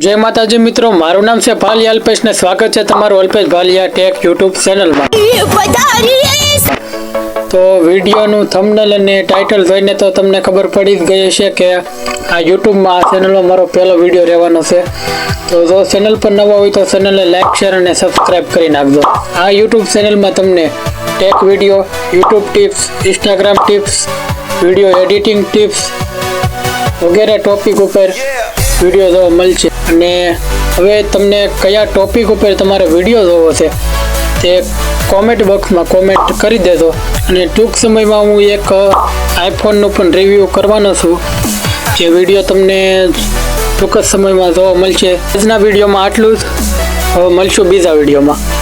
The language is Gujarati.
જય માતાજી મિત્રો, મારું નામ છે ભાલિયા અલ્પેશ ને સ્વાગત છે તમારું અલ્પેશ ભાલિયા ટેક યુટ્યુબ ચેનલમાં। તો વિડીયોનું થંબનેલ અને ટાઇટલ જોઈને તો તમને ખબર પડી જ ગઈ છે કે આ યુટ્યુબમાં આ ચેનલમાં મારો પહેલો વિડીયો રહેવાનો છે। તો જો ચેનલ પર નવા હોય તો ચેનલને લાઈક શેર અને સબસ્ક્રાઈબ કરી નાખજો। આ યુટ્યુબ ચેનલમાં તમને tech video, YouTube tips, Instagram tips, video editing tips વગેરે ટોપિક ઉપર વિડીયો જોવા મળશે। અને હવે તમને કયા ટોપિક ઉપર તમારે વિડીયો જોવો છે તે કોમેન્ટ બોક્સમાં કોમેન્ટ કરી દેજો। અને ટૂંક સમયમાં હું એક આઈફોનનું પણ રિવ્યૂ કરવાનો છું, જે વિડીયો તમને ટૂંક જ સમયમાં જોવા મળશે। આજના વિડીયોમાં આટલું જ, હવે મળશું બીજા વિડીયોમાં।